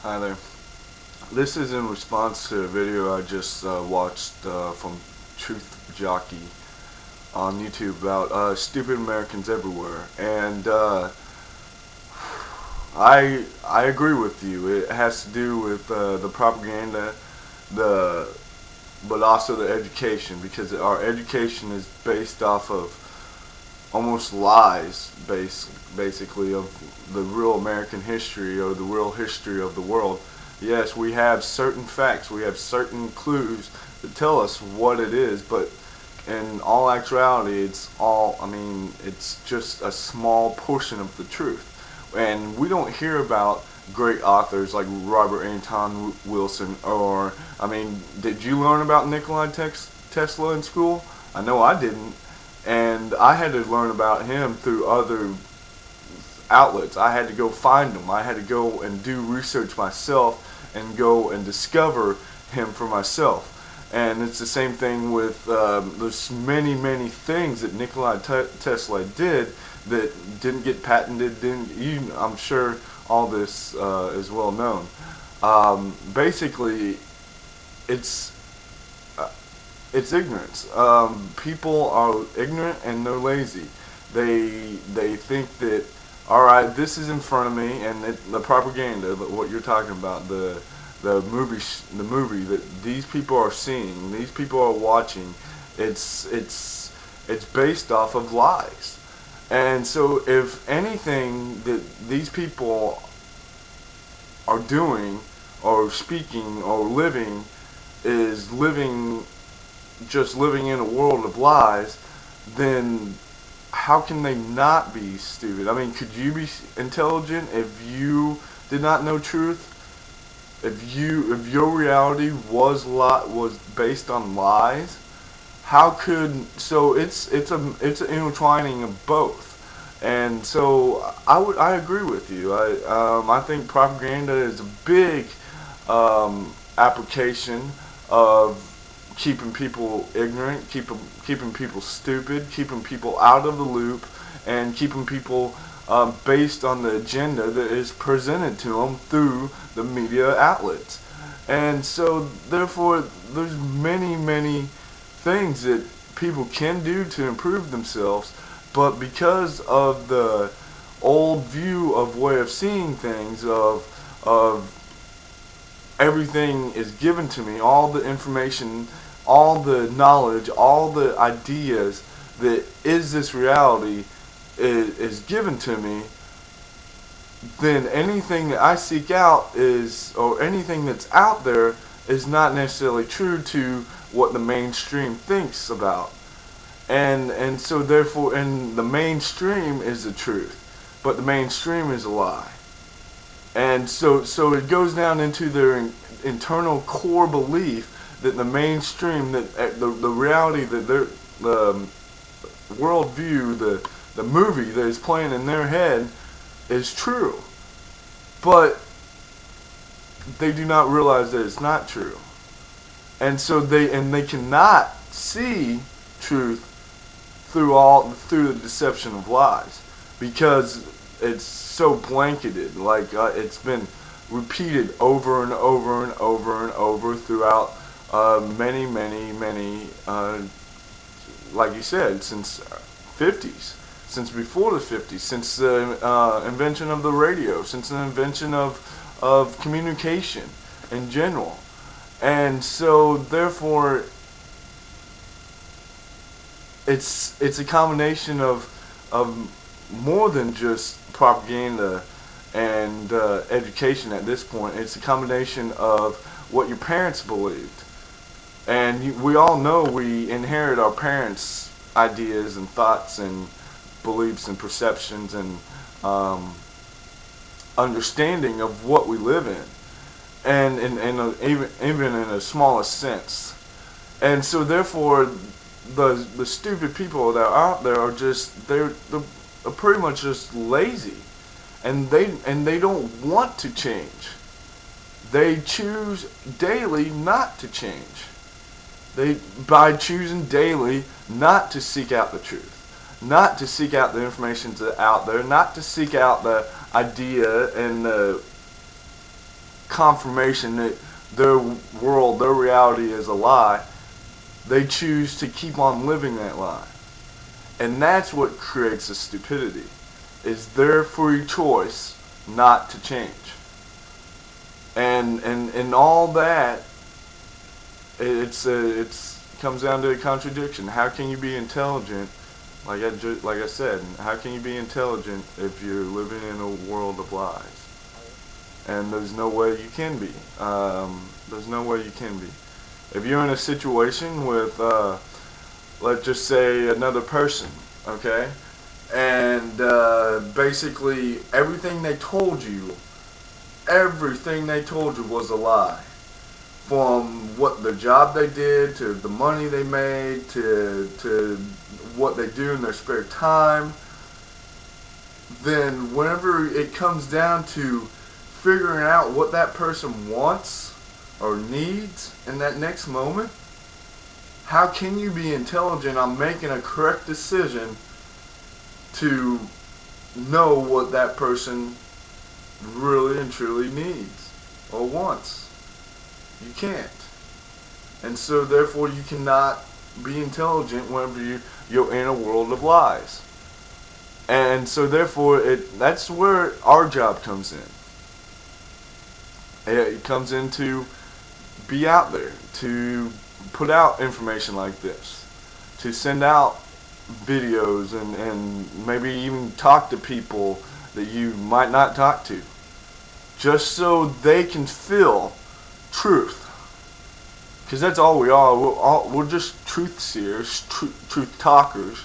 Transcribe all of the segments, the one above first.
Hi there. This is in response to a video I just watched from Truth Jockey on YouTube about stupid Americans everywhere, and I agree with you. It has to do with the propaganda, the but also the education, because our education is based off of almost lies, basically, of the real American history or the real history of the world. Yes, we have certain facts, we have certain clues that tell us what it is, but in all actuality, it's just a small portion of the truth. And we don't hear about great authors like Robert Anton Wilson, or, did you learn about Tesla in school? I know I didn't. And I had to learn about him through other outlets. I had to go find them. I had to go and do research myself and go and discover him for myself. And it's the same thing with there's many things that Tesla did that didn't get patented. I'm sure all this is well known. Basically, it's it's ignorance. People are ignorant and they're lazy. They think that, all right, this is in front of me, and the propaganda, what you're talking about, the movie that these people are seeing, these people are watching, it's based off of lies. And so, if anything that these people are doing, or speaking, or living, is living in a world of lies, then how can they not be stupid? I mean, could you be intelligent if you did not know truth? If your reality was based on lies, how could so it's an intertwining of both. And so I agree with you. I think propaganda is a big application of keeping people ignorant, keeping people stupid, keeping people out of the loop, and keeping people based on the agenda that is presented to them through the media outlets. And so, therefore, there's many things that people can do to improve themselves, but because of the old view of way of seeing things, of everything is given to me, all the information, all the knowledge, all the ideas that is this reality is given to me, then anything that I seek out or anything that's out there is not necessarily true to what the mainstream thinks about. And so therefore, and the mainstream is the truth, but the mainstream is a lie. And so it goes down into their internal core belief that the mainstream, that the reality, that the worldview, the movie that is playing in their head is true. But they do not realize that it's not true. And so they cannot see truth through the deception of lies, because it's so blanketed, like it's been repeated over and over and over and over throughout many, like you said, since 50s, since before the 50s, since the invention of the radio, since the invention of communication in general. And so therefore, it's a combination of more than just propaganda and education at this point. It's a combination of what your parents believed. And we all know we inherit our parents' ideas and thoughts and beliefs and perceptions and understanding of what we live in, and even in a smallest sense. And so therefore, the stupid people that are out there are they're pretty much just lazy, and they don't want to change. They choose daily not to change. By choosing daily not to seek out the truth, not to seek out the information that's out there, not to seek out the idea and confirmation that their world, their reality is a lie, they choose to keep on living that lie. And that's what creates the stupidity, is their free choice not to change. And all that, it's comes down to a contradiction. How can you be intelligent? Like I said, how can you be intelligent if you're living in a world of lies? And there's no way you can be. There's no way you can be. If you're in a situation with, let's just say, another person, okay, and basically everything they told you was a lie. From what the job they did, to the money they made, to what they do in their spare time, then whenever it comes down to figuring out what that person wants or needs in that next moment, how can you be intelligent on making a correct decision to know what that person really and truly needs or wants? You can't. And so therefore you cannot be intelligent whenever you're in a world of lies. And so therefore that's where our job comes in. It comes in to be out there, to put out information like this, to send out videos and maybe even talk to people that you might not talk to, just so they can feel truth. Because that's all we are. We're just truth seers, truth talkers.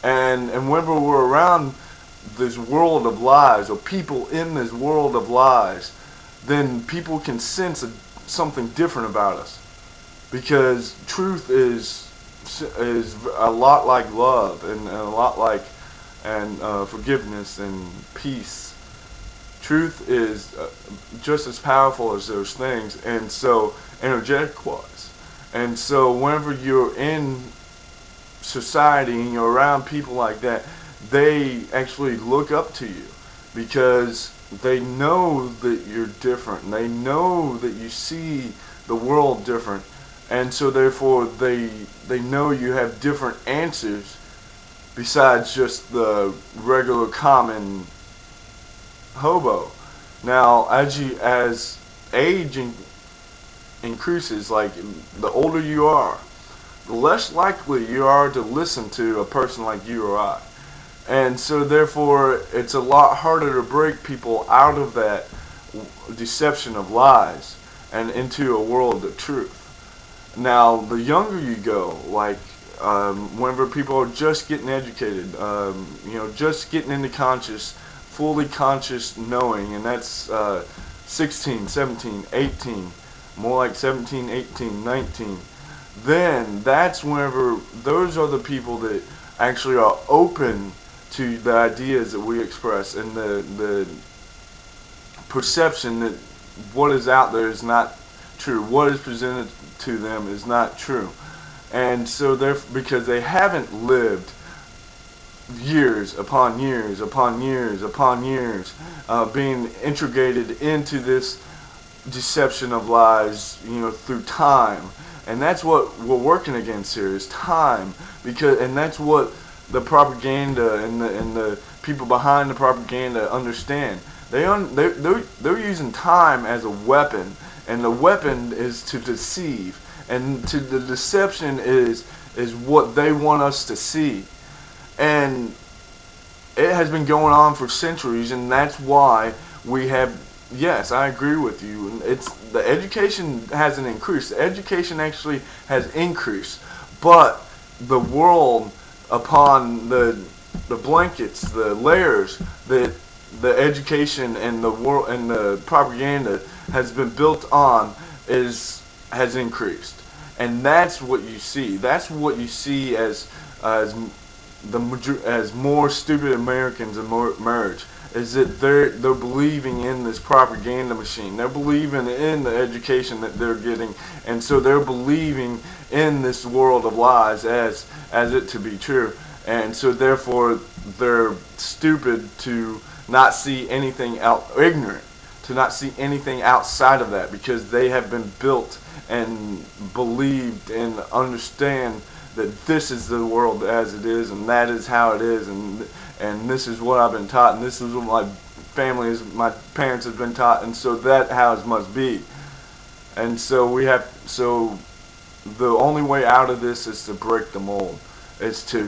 And whenever we're around this world of lies, or people in this world of lies, then people can sense something different about us. Because truth is a lot like love, and a lot like forgiveness and peace. Truth is just as powerful as those things, and so energetic-wise. And so whenever you're in society and you're around people like that, they actually look up to you because they know that you're different. They know that you see the world different, and so therefore they know you have different answers besides just the regular common hobo. Now, as age increases, like the older you are, the less likely you are to listen to a person like you or I. And so therefore it's a lot harder to break people out of that deception of lies and into a world of truth. Now, the younger you go, like whenever people are just getting educated, just getting into fully conscious knowing, and that's 16, 17, 18, more like 17, 18, 19, then that's whenever those are the people that actually are open to the ideas that we express, and the perception that what is out there is not true, what is presented to them is not true. And so because they haven't lived years upon years upon years upon years being integrated into this deception of lies, through time. And that's what we're working against here, is time. And that's what the propaganda and the people behind the propaganda understand. They're using time as a weapon, and the weapon is to deceive, and the deception is what they want us to see. And it has been going on for centuries, and that's why we have. Yes, I agree with you. The education hasn't increased. The education actually has increased, but the world, upon the blankets, the layers that the education and the world and the propaganda has been built on has increased, and that's what you see. That's what you see as more stupid Americans emerge. Is that they're believing in this propaganda machine. They're believing in the education that they're getting, and so they're believing in this world of lies as it to be true. And so therefore they're stupid to not see anything out, ignorant to not see anything outside of that, because they have been built and believed and understand that this is the world as it is, and that is how it is, and this is what I've been taught, and this is what my family is, my parents have been taught, and so that how it must be. And so the only way out of this is to break the mold, is to